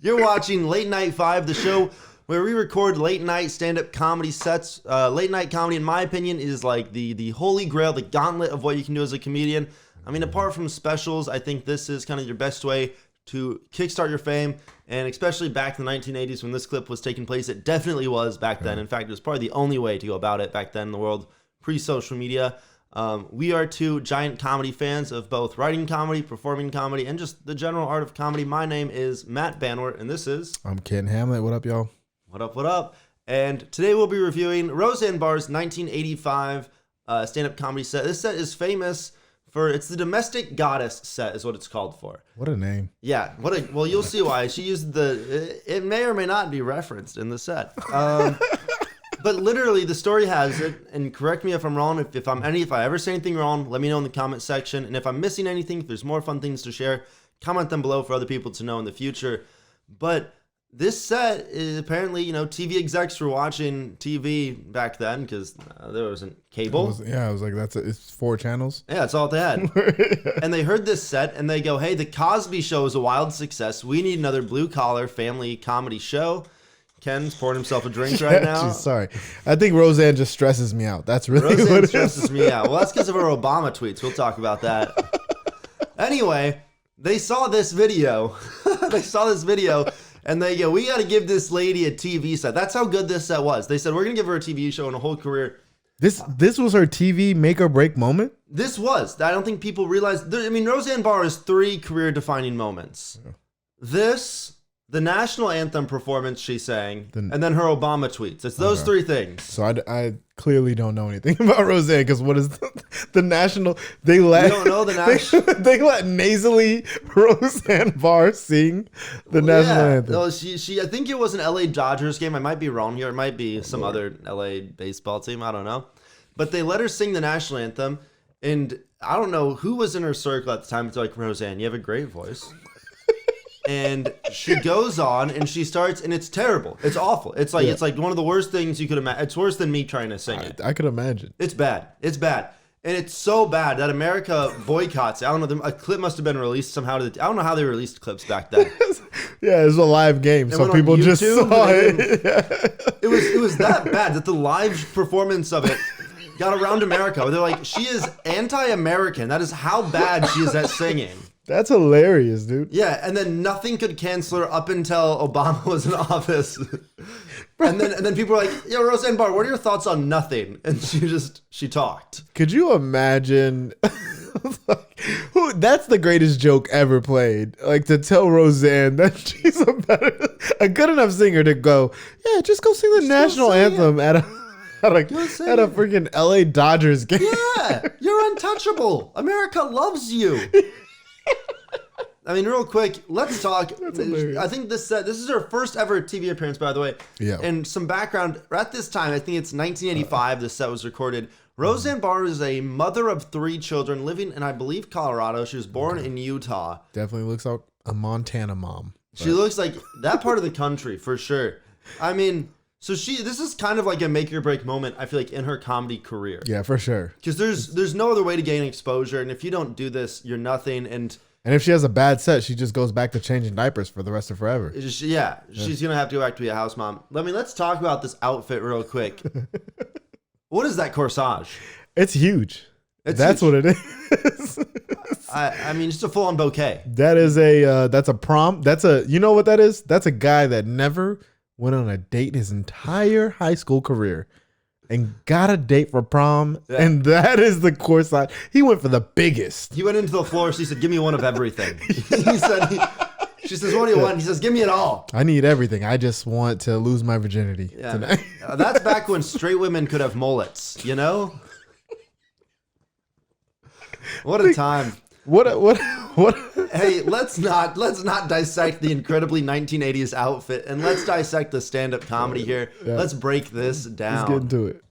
You're watching Late Night 5, the show where we record late night stand-up comedy sets. Late night comedy, in my opinion, is like the holy grail, the gauntlet of what you can do as a comedian. I mean, apart from specials, I think this is kind of your best way to kickstart your fame. And especially back in the 1980s when this clip was taking place, it definitely was back then. In fact, it was probably the only way to go about it back then in the world, pre-social media. We are two giant comedy fans of both writing comedy, performing comedy, and just the general art of comedy. My name is Matt Banwart, and this is... I'm Ken Hamlett. What up, y'all? What up, what up? And today we'll be reviewing Rosanne Barr's 1985 stand-up comedy set. This set is famous for... It's the Domestic Goddess set is what it's called for. What a name. Yeah. Well, you'll see why. She used the... It may or may not be referenced in the set. But literally, the story has it, and correct me if I'm wrong. If I ever say anything wrong, let me know in the comment section. And if I'm missing anything, if there's more fun things to share, comment them below for other people to know in the future. But this set is apparently, TV execs were watching TV back then because there wasn't cable. I was like, it's 4 channels. Yeah, that's all they had. And they heard this set, and they go, hey, The Cosby Show is a wild success. We need another blue-collar family comedy show. Ken's pouring himself a drink right now. Sorry. I think Roseanne just stresses me out. That's really Roseanne what it stresses is. me out. Well, that's because of her Obama tweets. We'll talk about that. Anyway, they saw this video. And they go, we got to give this lady a TV set. That's how good this set was. They said, we're going to give her a TV show and a whole career. This was her TV make or break moment? This was. I don't think people realize. Rosanne Barr has 3 career-defining moments. Yeah. This... The national anthem performance she sang, and then her Obama tweets. It's those 3 things. So I clearly don't know anything about Roseanne because what is the national? They let you don't know the national. They let nasally Rosanne Barr sing the national anthem. No, she. I think it was an LA Dodgers game. I might be wrong here. It might be some other LA baseball team. I don't know. But they let her sing the national anthem, and I don't know who was in her circle at the time. It's like, Roseanne, you have a great voice. And she goes on and she starts, and it's terrible. It's awful. It's like one of the worst things you could imagine. It's worse than me trying to sing it. I could imagine. It's bad. It's bad. And it's so bad that America boycotts. I don't know. A clip must have been released somehow. I don't know how they released clips back then. Yeah, it was a live game, so people just saw it. It was that bad that the live performance of it got around America. They're like, she is anti-American. That is how bad she is at singing. That's hilarious, dude. Yeah, and then nothing could cancel her up until Obama was in office. and then people were like, yo, Rosanne Barr, what are your thoughts on nothing? And she talked. Could you imagine? That's the greatest joke ever played. Like, to tell Roseanne that she's a good enough singer to go, yeah, just go sing the national anthem at a freaking LA Dodgers game. Yeah, you're untouchable. America loves you. I mean, real quick, let's talk. I think this is her first ever TV appearance, by the way. Yeah. And some background. At this time, I think it's 1985, this set was recorded. Rosanne Barr is a mother of 3 children living in, I believe, Colorado. She was born in Utah. Definitely looks like a Montana mom. She looks like that part of the country, for sure. I mean... So this is kind of like a make or break moment, I feel like, in her comedy career. Yeah, for sure. Because there's no other way to gain exposure, and if you don't do this, you're nothing. And if she has a bad set, she just goes back to changing diapers for the rest of forever. She's gonna have to go back to be a house mom. Let's talk about this outfit real quick. What is that corsage? It's huge. That's huge. What it is. I mean, just a full on bouquet. That's a prom. You know what that is? That's a guy that never went on a date his entire high school career and got a date for prom. Yeah. And that is the corsage. He went for the biggest. He went into the floor. She said, give me one of everything. She says, what do you want? He says, give me it all. I need everything. I just want to lose my virginity tonight. That's back when straight women could have mullets, you know? What a time. What? Hey, let's not dissect the incredibly 1980s outfit, and let's dissect the stand-up comedy here. Yeah. Let's break this down. Let's get into it.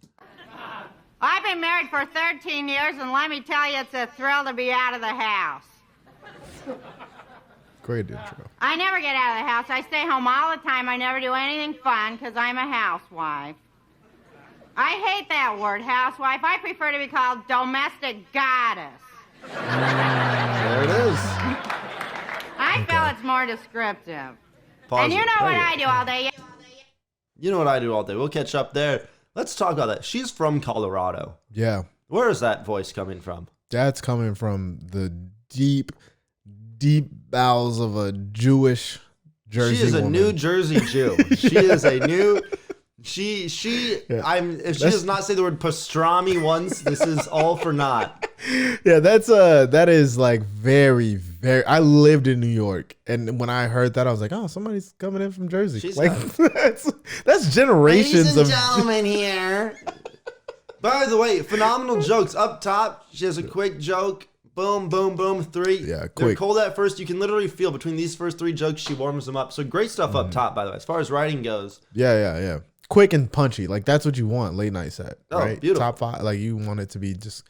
I've been married for 13 years, and let me tell you, it's a thrill to be out of the house. Great intro. I never get out of the house. I stay home all the time. I never do anything fun because I'm a housewife. I hate that word, housewife. I prefer to be called domestic goddess. There it is. I feel it's more descriptive. Pause And you it. know There what you I go. do all day. You know what I do all day. We'll catch up there. Let's talk about that. She's from Colorado. Yeah. Where is that voice coming from? That's coming from the deep, deep bowels of a Jewish Jersey She is a woman. New Jersey Jew. She is a new. If she does not say the word pastrami once, this is all for naught. Yeah, that is like very, very. I lived in New York, and when I heard that, I was like, oh, somebody's coming in from Jersey. She's Like that's generations Ladies and of. gentlemen here. By the way, phenomenal jokes up top. She has a quick joke. Boom, boom, boom. 3. Yeah, They're quick. cold at first. You can literally feel between these first 3 jokes, she warms them up. So great stuff up top, by the way, as far as writing goes. Yeah. Quick and punchy. Like that's what you want late night set, Oh, right? beautiful. Top 5. Like you want it to be just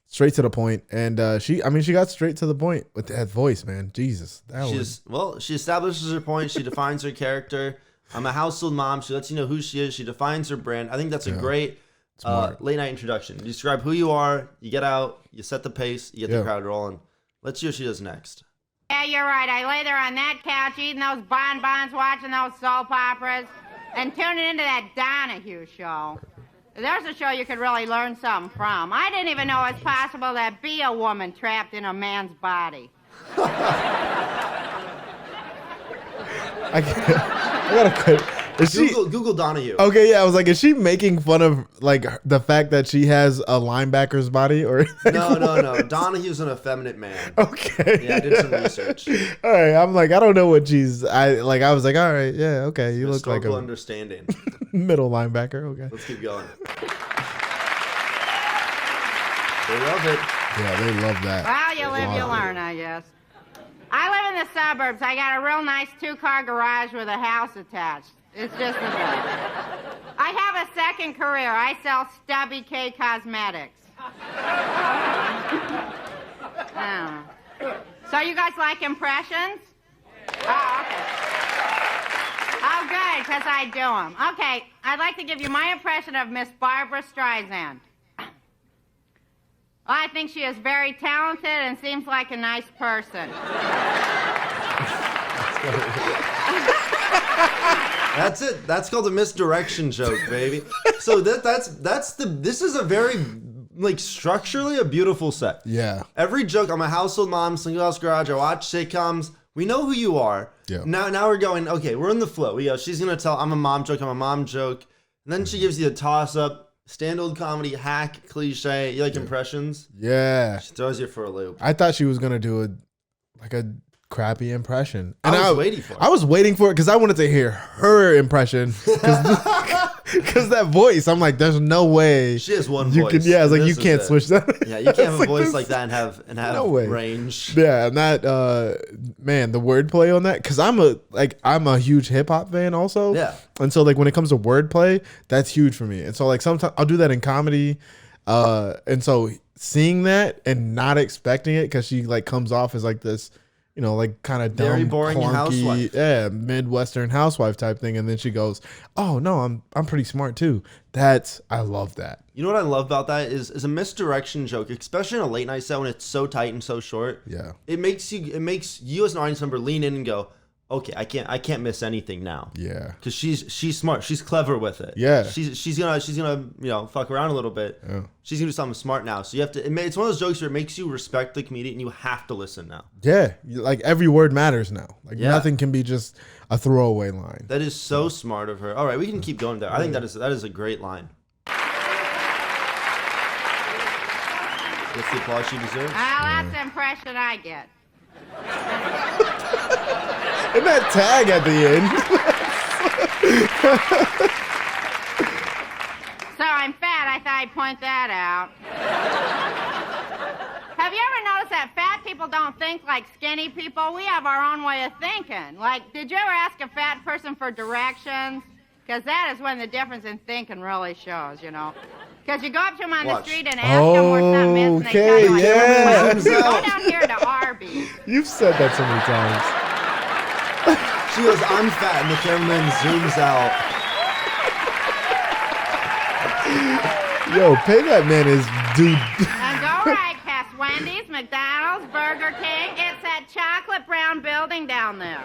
straight to the point. And she got straight to the point with that voice, man. Jesus, She establishes her point. She defines her character. I'm a household mom. She lets you know who she is. She defines her brand. I think that's a great late night introduction. You describe who you are. You get out. You set the pace. You get the crowd rolling. Let's see what she does next. Yeah, you're right. I lay there on that couch eating those bonbons, watching those soap operas, and tuning into that Donahue show. There's a show you could really learn something from. I didn't even know it's possible to be a woman trapped in a man's body. I gotta quit. Is she Google Donahue. okay? Yeah, I was like, is she making fun of like the fact that she has a linebacker's body, or No. Donahue's an effeminate man. Okay. Yeah, I did some research. All right, I'm like, I don't know what she's. I was like, all right, yeah, okay, you look like Historical a understanding. middle linebacker. Okay. Let's keep going. They love it. Yeah, they love that. Well, you live, you learn, I guess. I live in the suburbs. I got a real nice 2-car garage with a house attached. It's just the best. I have a second career. I sell Stubby K Cosmetics. Oh. So you guys like impressions? Oh, okay. Oh, good, because I do them. Okay, I'd like to give you my impression of Miss Barbara Streisand. I think she is very talented and seems like a nice person. That's it. That's called a misdirection joke, baby. So this is a very like structurally a beautiful set. Yeah. Every joke. I'm a household mom, single house garage. I watch sitcoms. We know who you are. Yeah. Now we're going. Okay, we're in the flow. We go. She's gonna tell I'm a mom joke. I'm a mom joke. And then she gives you a toss up. Stand-old comedy, hack, cliche. You like impressions? Yeah. She throws you for a loop. I thought she was gonna do a crappy impression. And I was waiting for it. I was waiting for it because I wanted to hear her impression. Because that voice, I'm like, there's no way She has one you voice. can. Yeah, I was like, and you this can't is it. switch that. Yeah, you can't have It's a like voice this- like that and have No way. range. Yeah, and that man, the wordplay on that, because I'm a huge hip hop fan also. Yeah. And so like when it comes to wordplay, that's huge for me. And so like sometimes I'll do that in comedy. And so seeing that and not expecting it, because she like comes off as like this, you know, like kind of dumb, Very boring clunky, housewife. yeah, Midwestern housewife type thing, and then she goes, "Oh no, I'm pretty smart too." I love that. You know what I love about that is a misdirection joke, especially in a late night set when it's so tight and so short. Yeah, It makes you as an audience member lean in and go, okay, I can't miss anything now. yeah, Because she's smart, she's clever with it. Yeah. she's gonna fuck around a little bit. Yeah. She's gonna do something smart now. So you have to. It's one of those jokes where it makes you respect the comedian and you have to listen now. yeah. Like every word matters now. Like Yeah. nothing can be just a throwaway line. That is so smart of her. All right, we can keep going there. I think that is a great line. What's the applause she deserves? Well, that's the impression I get. And that tag at the end. So I'm fat. I thought I'd point that out. Have you ever noticed that fat people don't think like skinny people? We have our own way of thinking. Like, did you ever ask a fat person for directions? Because that is when the difference in thinking really shows, you know. Because you go up to them on the Watch. street and ask them where something is, and they tell you, like, Okay, yeah. well, go down here to Arby's. You've said that so many times. She goes, I'm fat, and the cameraman zooms out. Yo, pay that man his dude. And go right past Wendy's, McDonald's, Burger King. It's that chocolate brown building down there.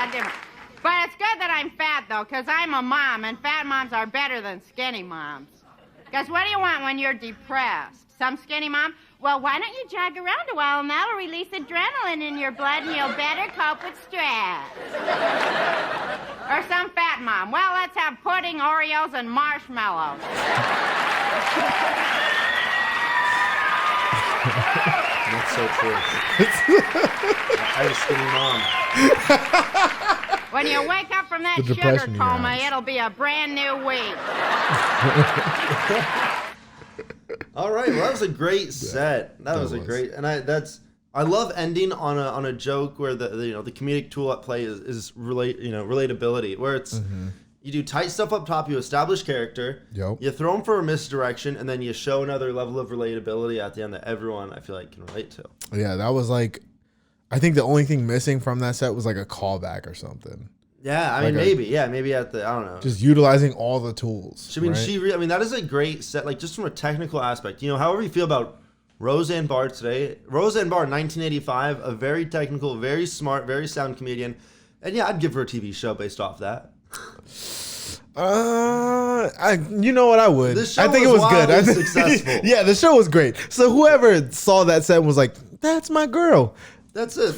lot different. But it's good that I'm fat, though, because I'm a mom, and fat moms are better than skinny moms. Because what do you want when you're depressed? Some skinny mom? Well, why don't you jog around a while, and that'll release adrenaline in your blood, and you'll better cope with stress. Or some fat mom? Well, let's have pudding, Oreos, and marshmallows. That's so true. I had a skinny mom. When you wake up from that The sugar depression in your coma, eyes. it'll be a brand new week. All right, well, that was a great set. That was a great, and I love ending on a joke where the comedic tool at play is relatability, where it's you do tight stuff up top, you establish character, you throw them for a misdirection, and then you show another level of relatability at the end that everyone I feel like can relate to. Yeah, that was like, I think the only thing missing from that set was like a callback or something. Yeah, I mean, maybe at the, I don't know. Just utilizing all the tools. I mean, right? that is a great set, like just from a technical aspect. However you feel about Rosanne Barr today, Rosanne Barr, 1985, a very technical, very smart, very sound comedian. And yeah, I'd give her a TV show based off that. You know what, I would. This show I think it was good. wildly successful. Yeah, the show was great. So whoever saw that set was like, that's my girl. That's it.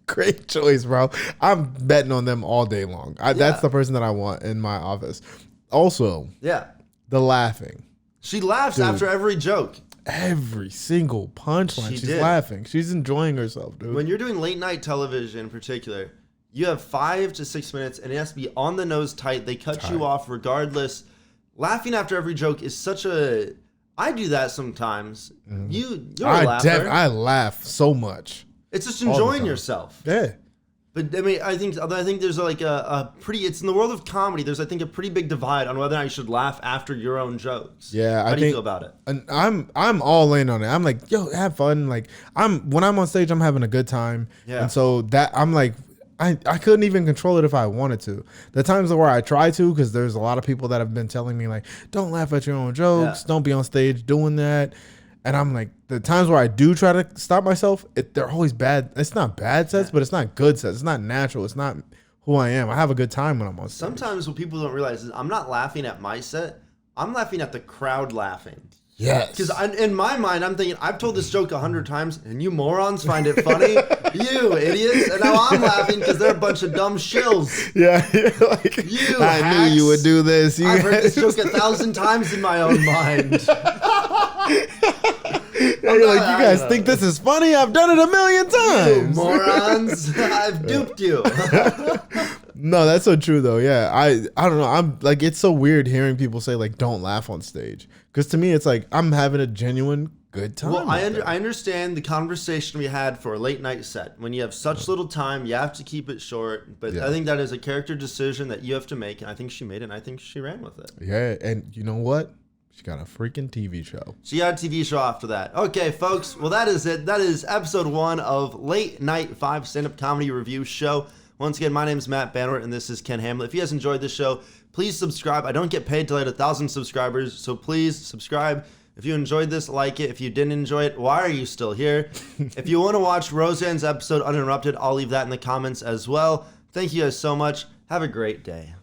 Great choice, bro. I'm betting on them all day long. That's the person that I want in my office. Also, the laughing. She laughs after every joke. Every single punchline, she's laughing. She's enjoying herself, dude. When you're doing late night television in particular, you have 5 to 6 minutes, and it has to be on the nose tight. They cut you off regardless. Laughing after every joke is such a... I do that sometimes. You're a laugher. I laugh so much. It's just enjoying yourself. Yeah. But I mean, I think there's like a pretty. It's in the world of comedy. There's, I think, a pretty big divide on whether or not you should laugh after your own jokes. Yeah, How do you feel about it? And I'm all in on it. I'm like, yo, have fun. Like when I'm on stage, I'm having a good time. Yeah. And so that I'm like, I couldn't even control it if I wanted to. The times where I try to, because there's a lot of people that have been telling me like, don't laugh at your own jokes. Don't be on stage doing that. And I'm like, the times where I do try to stop myself, they're always bad. It's not bad sets, but it's not good sets. It's not natural. It's not who I am. I have a good time when I'm on stage. Sometimes what people don't realize is I'm not laughing at my set. I'm laughing at the crowd laughing. Yes. Because in my mind, I'm thinking, I've told this joke 100 times, and you morons find it funny. You idiots. And now I'm laughing because they're a bunch of dumb shills. Yeah. Like, I knew you would do this. I've heard this joke 1,000 times in my own mind. You're like, you guys think this is funny? I've done it 1,000,000 times. You morons. I've duped you. No, that's so true though. Yeah, I don't know. I'm like, it's so weird hearing people say like, don't laugh on stage, because to me it's like I'm having a genuine good time. Well, I understand the conversation we had for a late night set. When you have such little time, you have to keep it short. But I think that is a character decision that you have to make, and I think she made it, and I think she ran with it. Yeah, and you know what? She got a freaking TV show. She got a TV show after that. Okay, folks. Well, that is it. That is episode 1 of Late Night 5 Stand-Up Comedy Review Show. Once again, my name is Matt Banwart, and this is Ken Hamlett. If you guys enjoyed this show, please subscribe. I don't get paid till I hit 1,000 subscribers, so please subscribe. If you enjoyed this, like it. If you didn't enjoy it, why are you still here? If you want to watch Roseanne's episode uninterrupted, I'll leave that in the comments as well. Thank you guys so much. Have a great day.